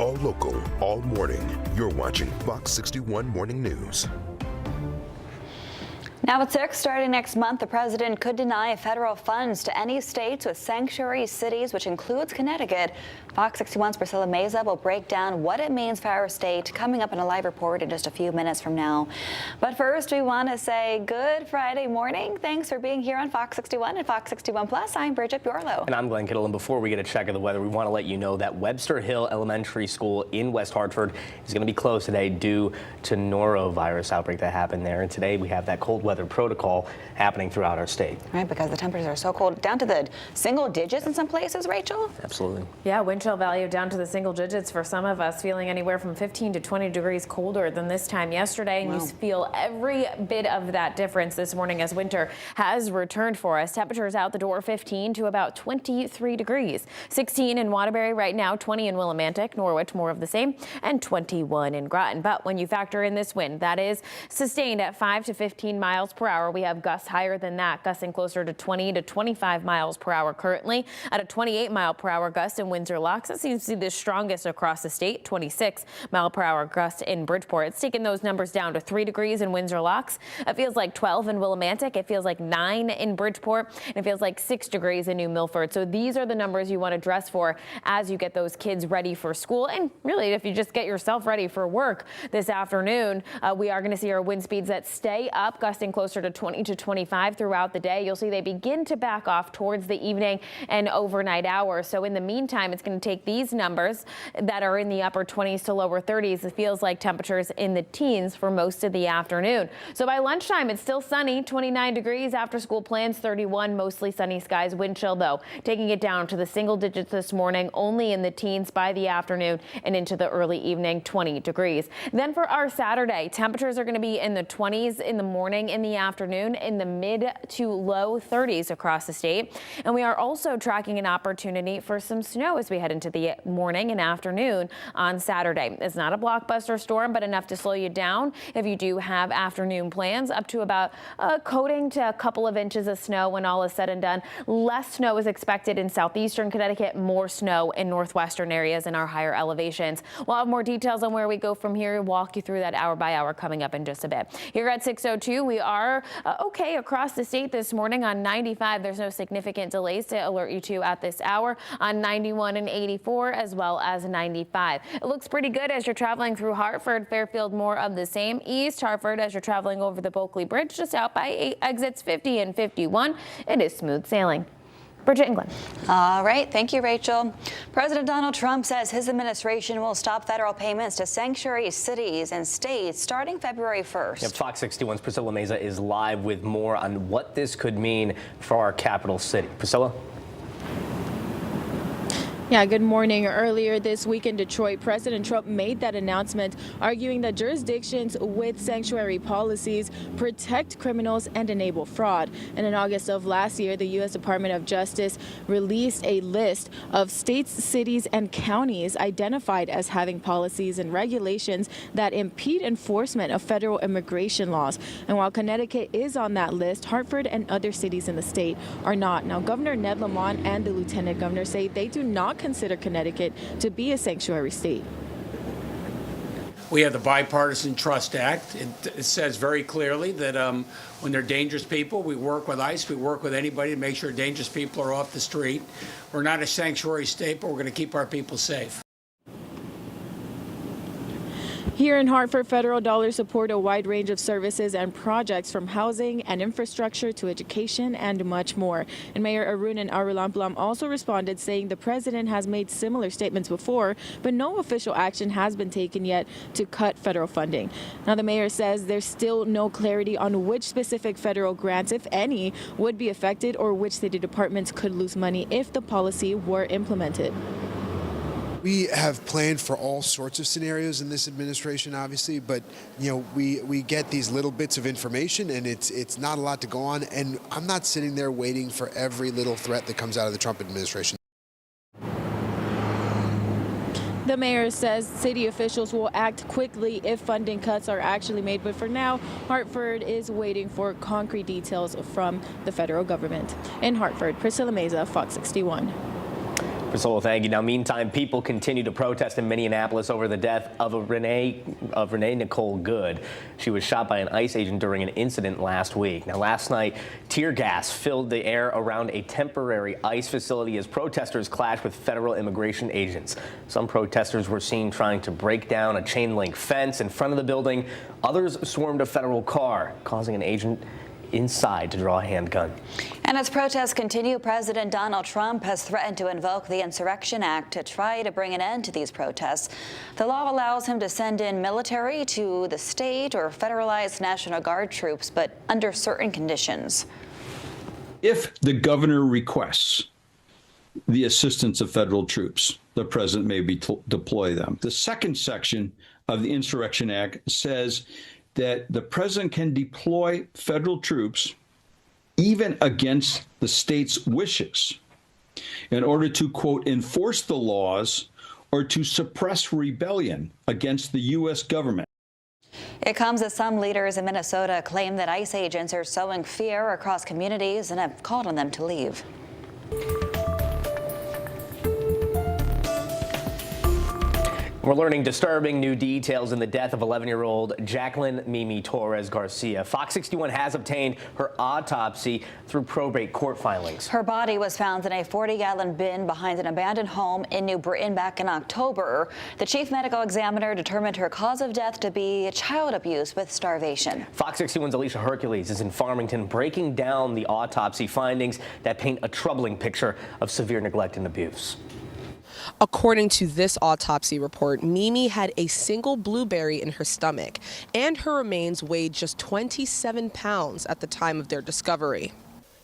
all local, all morning. You're watching Fox 61 Morning News. Now at 6, starting next month, the president could deny federal funds to any states with sanctuary cities, which includes Connecticut. Fox 61's Priscilla Meza will break down what it means for our state, coming up in a live report in just a few minutes from now. But first, we want to say good Friday morning. Thanks for being here on Fox 61 and Fox 61 Plus. I'm Bridget Bjorlo. And I'm Glenn Kittle. And before we get a check of the weather, we want to let you know that Webster Hill Elementary School in West Hartford is going to be closed today due to norovirus outbreak that happened there. And today we have that cold weather protocol happening throughout our state. Right, because the temperatures are so cold, down to the single digits in some places, Rachel? Absolutely. Yeah, wind chill value down to the single digits for some of us, feeling anywhere from 15 to 20 degrees colder than this time yesterday. And you feel every bit of that difference this morning as winter has returned for us. Temperatures out the door 15 to about 23 degrees. 16 in Waterbury right now, 20 in Willimantic, Norwich more of the same, and 21 in Groton. But when you factor in this wind, that is sustained at 5 to 15 miles per hour. We have gusts higher than that, gusting closer to 20 to 25 miles per hour currently at a 28 mile per hour gust in Windsor Locks. It seems to be the strongest across the state, 26 mile per hour gust in Bridgeport. It's taken those numbers down to 3 degrees in Windsor Locks. It feels like 12 in Willimantic. It feels like 9 in Bridgeport. And it feels like 6 degrees in New Milford. So these are the numbers you want to dress for as you get those kids ready for school. And really, if you just get yourself ready for work this afternoon, we are going to see our wind speeds that stay up, gusting closer to 20 to 25 throughout the day. You'll see they begin to back off towards the evening and overnight hours. So in the meantime, it's going to take these numbers that are in the upper 20s to lower 30s. It feels like temperatures in the teens for most of the afternoon. So by lunchtime, it's still sunny, 29 degrees. After school plans 31, mostly sunny skies. Wind chill though, taking it down to the single digits this morning, only in the teens by the afternoon and into the early evening, 20 degrees. Then for our Saturday, temperatures are going to be in the 20s in the morning, in the afternoon, in the mid to low 30s across the state. And we are also tracking an opportunity for some snow as we head into the morning and afternoon on Saturday. It's not a blockbuster storm, but enough to slow you down if you do have afternoon plans, up to about a coating to a couple of inches of snow when all is said and done. Less snow is expected in southeastern Connecticut, more snow in northwestern areas in our higher elevations. We'll have more details on where we go from here, walk you through that hour by hour coming up in just a bit. Here at 6:02, we are okay across the state this morning on 95. There's no significant delays to alert you to at this hour on 91 and 84 as well as 95. It looks pretty good as you're traveling through Hartford, Fairfield, more of the same. East Hartford as you're traveling over the Bulkley Bridge, just out by exits 50 and 51. It is smooth sailing. Bridget and Glenn. All right. Thank you, Rachel. President Donald Trump says his administration will stop federal payments to sanctuary cities and states starting February 1st. Yep, Fox 61's Priscilla Meza is live with more on what this could mean for our capital city. Priscilla? Yeah, good morning. Earlier this week in Detroit, President Trump made that announcement, arguing that jurisdictions with sanctuary policies protect criminals and enable fraud. And in August of last year, the U.S. Department of Justice released a list of states, cities, and counties identified as having policies and regulations that impede enforcement of federal immigration laws. And while Connecticut is on that list, Hartford and other cities in the state are not. Now, Governor Ned Lamont and the Lieutenant Governor say they do not consider Connecticut to be a sanctuary state. We have the Bipartisan Trust Act. It says very clearly that when they're dangerous people, we work with ICE, we work with anybody to make sure dangerous people are off the street. We're not a sanctuary state, but we're going to keep our people safe. Here in Hartford, federal dollars support a wide range of services and projects from housing and infrastructure to education and much more. And Mayor Arun Arulamplam also responded, saying the president has made similar statements before, but no official action has been taken yet to cut federal funding. Now, the mayor says there's still no clarity on which specific federal grants, if any, would be affected or which city departments could lose money if the policy were implemented. We have planned for all sorts of scenarios in this administration, obviously, but we get these little bits of information, and it's not a lot to go on. And I'm not sitting there waiting for every little threat that comes out of the Trump administration. The mayor says city officials will act quickly if funding cuts are actually made, but for now, Hartford is waiting for concrete details from the federal government. In Hartford, Priscilla Meza, Fox 61. Priscilla, thank you. Now, meantime, people continue to protest in Minneapolis over the death of Renee Nicole Good. She was shot by an ICE agent during an incident last week. Now, last night, tear gas filled the air around a temporary ICE facility as protesters clashed with federal immigration agents. Some protesters were seen trying to break down a chain link fence in front of the building. Others swarmed a federal car, causing an agent inside to draw a handgun. And as protests continue, President Donald Trump has threatened to invoke the Insurrection Act to try to bring an end to these protests. The law allows him to send in military to the state or federalized National Guard troops, but under certain conditions. If the governor requests the assistance of federal troops, the president may deploy them. The second section of the Insurrection Act says that the president can deploy federal troops even against the state's wishes in order to, quote, enforce the laws or to suppress rebellion against the U.S. government. It comes as some leaders in Minnesota claim that ICE agents are sowing fear across communities and have called on them to leave. We're learning disturbing new details in the death of 11-year-old Jacqueline Mimi Torres Garcia. Fox 61 has obtained her autopsy through probate court filings. Her body was found in a 40-gallon bin behind an abandoned home in New Britain back in October. The chief medical examiner determined her cause of death to be child abuse with starvation. Fox 61's Alicia Hercules is in Farmington breaking down the autopsy findings that paint a troubling picture of severe neglect and abuse. According to this autopsy report, Mimi had a single blueberry in her stomach, and her remains weighed just 27 pounds at the time of their discovery.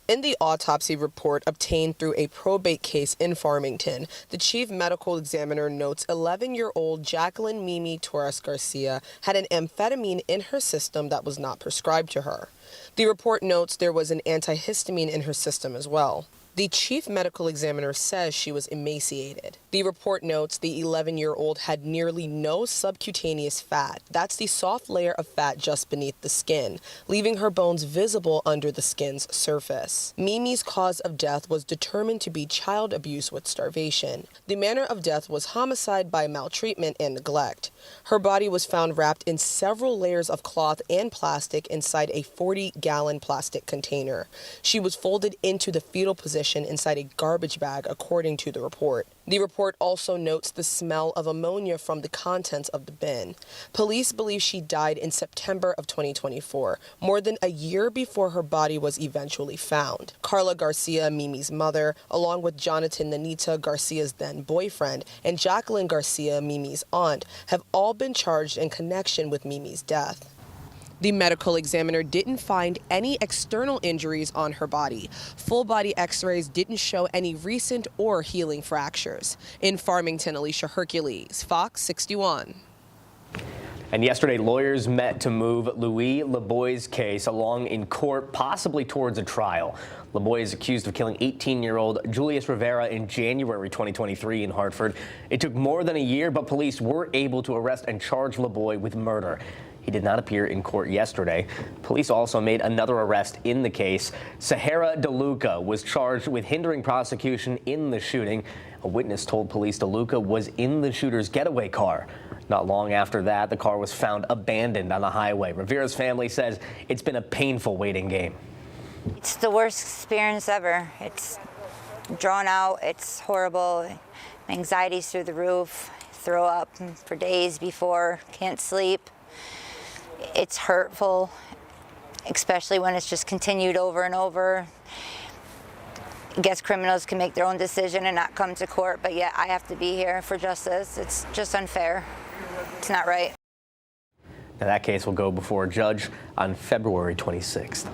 In the autopsy report obtained through a probate case in Farmington, the chief medical examiner notes 11-year-old Jacqueline Mimi Torres Garcia had an amphetamine in her system that was not prescribed to her. The report notes there was an antihistamine in her system as well. The chief medical examiner says she was emaciated. The report notes the 11-year-old had nearly no subcutaneous fat. That's the soft layer of fat just beneath the skin, leaving her bones visible under the skin's surface. Mimi's cause of death was determined to be child abuse with starvation. The manner of death was homicide by maltreatment and neglect. Her body was found wrapped in several layers of cloth and plastic inside a 40-gallon plastic container. She was folded into the fetal position inside a garbage bag, according to the report. The report also notes the smell of ammonia from the contents of the bin. Police believe she died in September of 2024, more than a year before her body was eventually found. Carla Garcia, Mimi's mother, along with Jonathan Nanita, Garcia's then boyfriend, and Jacqueline Garcia, Mimi's aunt, have all been charged in connection with Mimi's death. The medical examiner didn't find any external injuries on her body. Full body x-rays didn't show any recent or healing fractures. In Farmington, Alicia Hercules, Fox 61. And yesterday, lawyers met to move Louis LeBoy's case along in court, possibly towards a trial. LeBoy is accused of killing 18-year-old Julius Rivera in January 2023 in Hartford. It took more than a year, but police were able to arrest and charge LeBoy with murder. He did not appear in court yesterday. Police also made another arrest in the case. Sahara DeLuca was charged with hindering prosecution in the shooting. A witness told police DeLuca was in the shooter's getaway car. Not long after that, the car was found abandoned on the highway. Rivera's family says it's been a painful waiting game. It's the worst experience ever. It's drawn out, it's horrible. Anxiety's through the roof, throw up for days before, can't sleep. It's hurtful, especially when it's just continued over and over. I guess criminals can make their own decision and not come to court, but yet I have to be here for justice. It's just unfair. It's not right. Now that case will go before a judge on February 26th.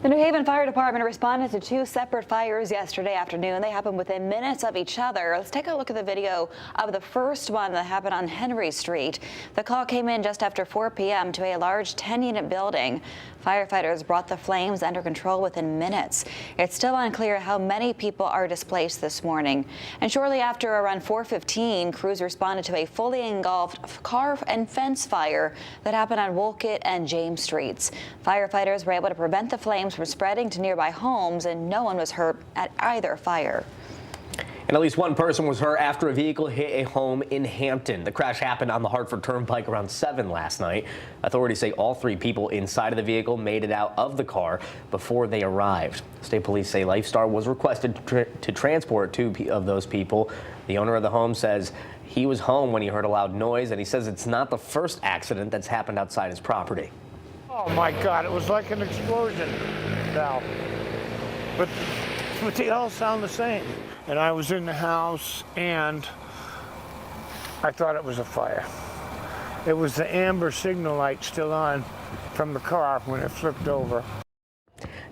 The New Haven Fire Department responded to two separate fires yesterday afternoon. They happened within minutes of each other. Let's take a look at the video of the first one that happened on Henry Street. The call came in just after 4 p.m. to a large 10-unit building. Firefighters brought the flames under control within minutes. It's still unclear how many people are displaced this morning. And shortly after around 4:15, crews responded to a fully engulfed car and fence fire that happened on Wolcott and James Streets. Firefighters were able to prevent the flames from spreading to nearby homes, and no one was hurt at either fire. And at least one person was hurt after a vehicle hit a home in Hampton. The crash happened on the Hartford Turnpike around 7 last night. Authorities say all 3 people inside of the vehicle made it out of the car before they arrived. State police say Lifestar was requested to transport 2 of those people. The owner of the home says he was home when he heard a loud noise, and he says it's not the first accident that's happened outside his property. Oh my God, it was like an explosion, Val. But they all sound the same. And I was in the house and I thought it was a fire. It was the amber signal light still on from the car when it flipped over.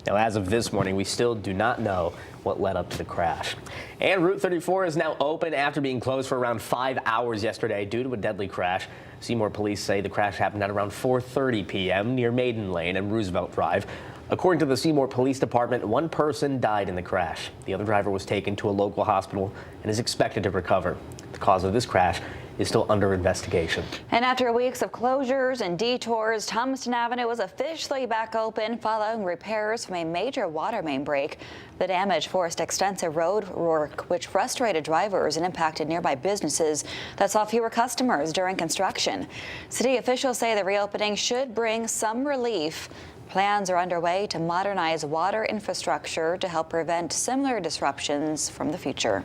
Now, as of this morning, we still do not know what led up to the crash. And Route 34 is now open after being closed for around 5 hours yesterday due to a deadly crash. Seymour police say the crash happened at around 4:30 p.m. near Maiden Lane and Roosevelt Drive. According to the Seymour Police Department, 1 person died in the crash. The other driver was taken to a local hospital and is expected to recover. The cause of this crash is still under investigation. And after weeks of closures and detours, Thomaston Avenue was officially back open following repairs from a major water main break. The damage forced extensive road work, which frustrated drivers and impacted nearby businesses that saw fewer customers during construction. City officials say the reopening should bring some relief. Plans are underway to modernize water infrastructure to help prevent similar disruptions from the future.